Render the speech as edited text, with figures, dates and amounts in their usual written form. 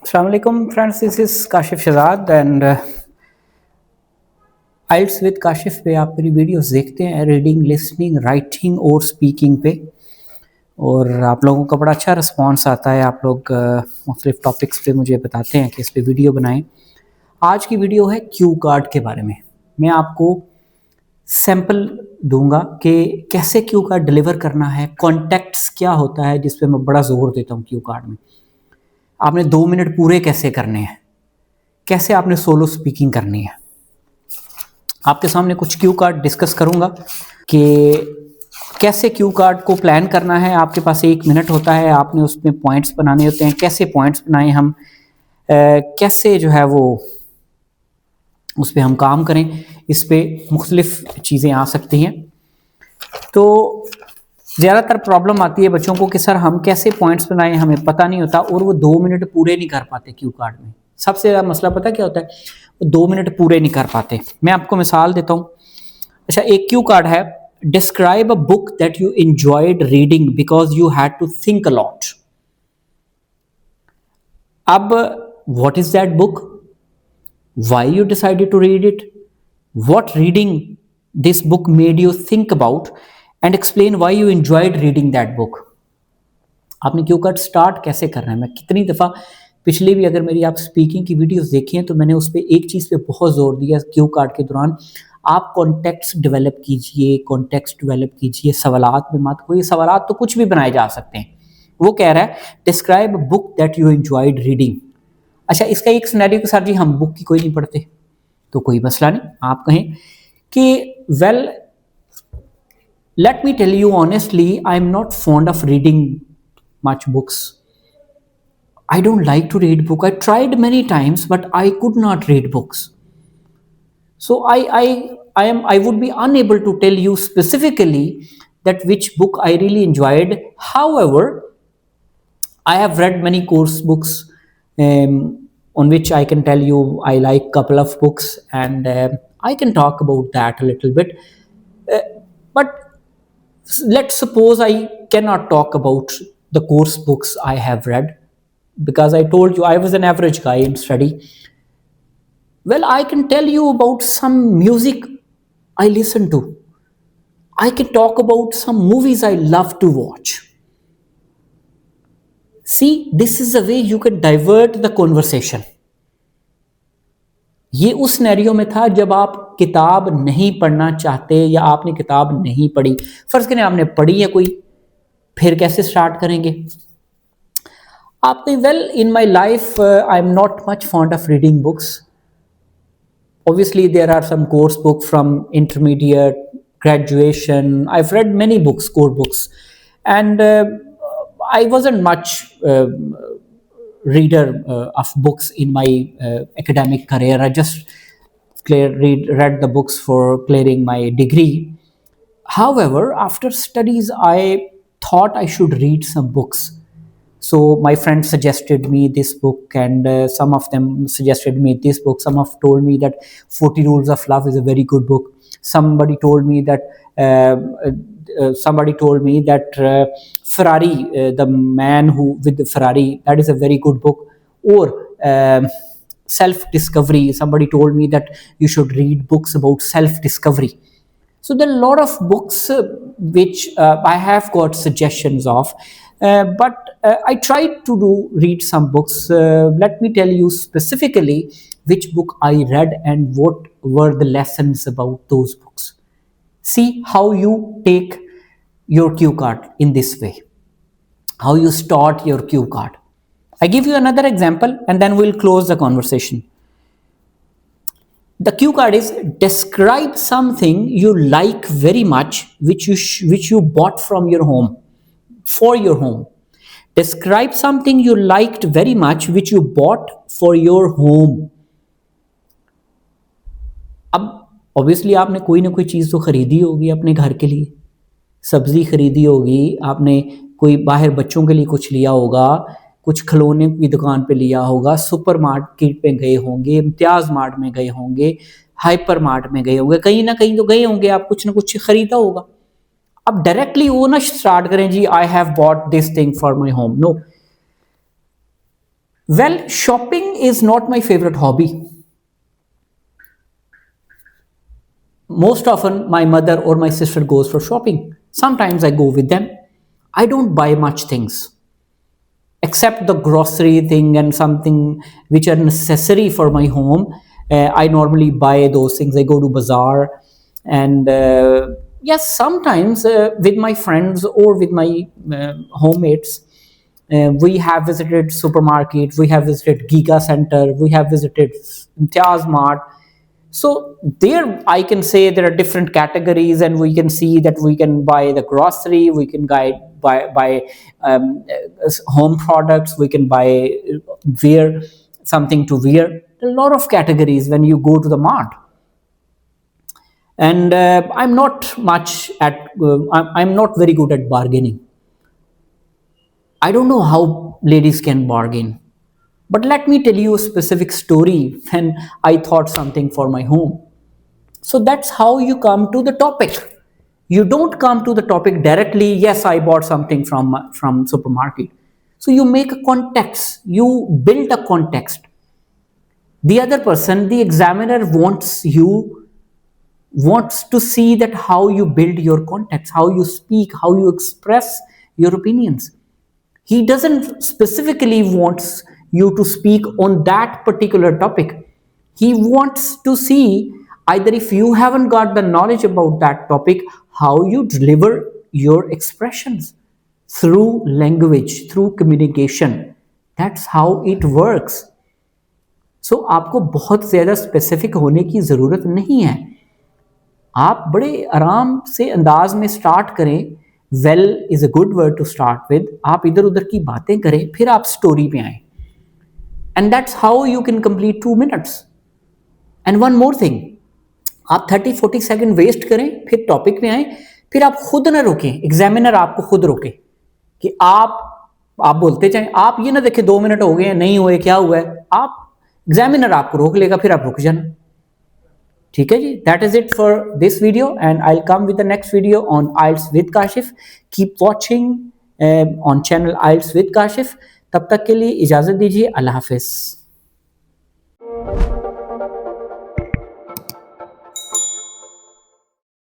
السلام علیکم friends, this is Kashif Shahzad and IELTS with Kashif پہ آپ میری ویڈیوز دیکھتے ہیں ریڈنگ، لسننگ، رائٹنگ اور اسپیکنگ پہ، اور آپ لوگوں کا بڑا اچھا رسپانس آتا ہے. آپ لوگ مختلف ٹاپکس پہ مجھے بتاتے ہیں کہ اس پہ ویڈیو بنائیں. آج کی ویڈیو ہے کیو کارڈ کے بارے میں. میں آپ کو سیمپل دوں گا کہ کیسے کیو کارڈ ڈلیور کرنا ہے، کانٹیکٹس کیا ہوتا ہے جس پہ میں بڑا زور دیتا ہوں کیو کارڈ میں. آپ نے 2 منٹ پورے کیسے کرنے ہیں، کیسے آپ نے سولو سپیکنگ کرنی ہے. آپ کے سامنے کچھ کیو کارڈ ڈسکس کروں گا کہ کیسے کیو کارڈ کو پلان کرنا ہے. آپ کے پاس 1 منٹ ہوتا ہے، آپ نے اس میں پوائنٹس بنانے ہوتے ہیں. کیسے پوائنٹس بنائیں ہم، کیسے جو ہے وہ اس پہ ہم کام کریں. اس پہ مختلف چیزیں آ سکتی ہیں. تو زیادہ تر پرابلم آتی ہے بچوں کو کہ سر ہم کیسے پوائنٹس بنائیں، ہمیں پتہ نہیں ہوتا، اور وہ 2 منٹ پورے نہیں کر پاتے کیو کارڈ میں. سب سے زیادہ مسئلہ پتہ کیا ہوتا ہے، وہ 2 منٹ پورے نہیں کر پاتے. میں آپ کو مثال دیتا ہوں. اچھا، ایک کیو کارڈ ہے، describe a book that you enjoyed reading because you had to think a lot. اب what is that book, why you decided to read it, what reading this book made you think about and explain why you enjoyed reading that book. آپ نے کیو card start کیسے کرنا ہے. میں کتنی دفعہ پچھلی بھی اگر میری آپ سپیکنگ کی ویڈیوز دیکھیں تو میں نے اس پہ ایک چیز پہ بہت زور دیا کیو کارڈ کے دوران. آپ کانٹیکٹس ڈیولپ کیجئے، کانٹیکٹس ڈیولپ کیجئے، سوالات میں مت کوئی سوالات تو کچھ بھی بنائے جا سکتے ہیں. وہ کہہ رہا ہے describe a book that you enjoyed reading. اچھا، اس کا ایک سینیریو کہ سر جی ہم بک کی کوئی نہیں پڑھتے، تو کوئی مسئلہ نہیں. آپ کہیں کہ well let me tell you honestly, I'm not fond of reading much books. I don't like to read book. I tried many times, but I could not read books. So I would be unable to tell you specifically that which book I really enjoyed. However, I have read many course books on which I can tell you I like couple of books, and I can talk about that a little bit. But let's suppose I cannot talk about the course books I have read because I told you I was an average guy in study. Well, I can tell you about some music I listen to. I can talk about some movies I love to watch. See, this is a way you can divert the conversation. یہ اس scenario میں تھا جب آپ کتاب نہیں پڑھنا چاہتے یا آپ نے کتاب نہیں پڑھی. فرض کریں آپ نے پڑھی ہے کوئی، پھر کیسے سٹارٹ کریں گے آپ نے. Well in my life I'm not much fond of reading books. obviously there are some course book from intermediate, graduation. I've read many books, core books, and I wasn't much reader of books in my academic career. I just read the books for clearing my degree. However, after studies I thought I should read some books. So my friends suggested me this book, and some of them suggested me this book. Some of told me that 40 Rules of Love is a very good book. Somebody told me that Ferrari, the man who with the Ferrari, that is a very good book. Or self discovery, somebody told me that you should read books about self discovery. So there are a lot of books which I have got suggestions of, but I tried to read some books. Let me tell you specifically which book I read and what were the lessons about those books. See how you take your cue card in this way, how you start your cue card. I give you another example and then we'll close the conversation. The cue card is describe something you like very much which you bought from your home, for your home. Describe something you liked very much which you bought for your home. اب obviously آپ نے کوئی نہ کوئی چیز تو خریدی ہوگی اپنے گھر کے لیے. سبزی خریدی ہوگی آپ نے، کوئی باہر بچوں کے لیے کچھ لیا ہوگا، کچھ کھلونے کی دکان پہ لیا ہوگا، سپر مارکیٹ پہ گئے ہوں گے، امتیاز مارٹ میں گئے ہوں گے، ہائپر مارٹ میں گئے ہوں گے، کہیں نہ کہیں تو گئے ہوں گے، آپ کچھ نہ کچھ خریدا ہوگا. اب ڈائریکٹلی وہ نہ سٹارٹ کریں جی I have bought this thing for my home. No, Well, shopping is not my favorite hobby. Most often, my mother or my sister goes for shopping. Sometimes I go with them. I don't buy much things except the grocery thing and something which are necessary for my home. I normally buy those things. I go to bazaar, and yes, sometimes with my friends or with my homemates, we have visited supermarket, we have visited Giga Center, we have visited Imtiaz Mart. So there I can say there are different categories, and we can see that we can buy the grocery, we can buy home products, we can buy wear something to wear. A lot of categories when you go to the mart. And I'm not much at I'm not very good at bargaining. I don't know how ladies can bargain. But let me tell you a specific story when I thought something for my home. So that's how you come to the topic. You don't come to the topic directly, yes, I bought something from supermarket. So you make a context, you build a context. The other person, the examiner wants to see that how you build your context, how you speak, how you express your opinions. He doesn't specifically wants you to speak on that particular topic. He wants to see either if you haven't got the knowledge about that topic, how you deliver your expressions through language, through communication. That's how it works. So आपको बहुत ज़्यादा specific होने की ज़रूरत नहीं है. आप बड़े आराम से अंदाज में स्टार्ट करें. Well is a good word to start with. आप इधर उधर की बातें करें, फिर आप स्टोरी पे आए. And that's how you can complete 2 minutes. And one more thing, आप 30-40 सेकंड वेस्ट करें, फिर टॉपिक पे आए, फिर आप खुद ना रोकें. एग्जामिनर आपको खुद रोके कि आप बोलते जाएं. आप ये ना देखें 2 मिनट हो गए, नहीं हुए, क्या हुआ है. आप एग्जामिनर आपको रोक लेगा, फिर आप रुक जाना. ठीक है जी. That is it for this video, and I will come with the next video on Isles with Kashif. Keep watching on channel Isles with Kashif. तब तक के लिए इजाजत दीजिए. अल्लाह हाफिज.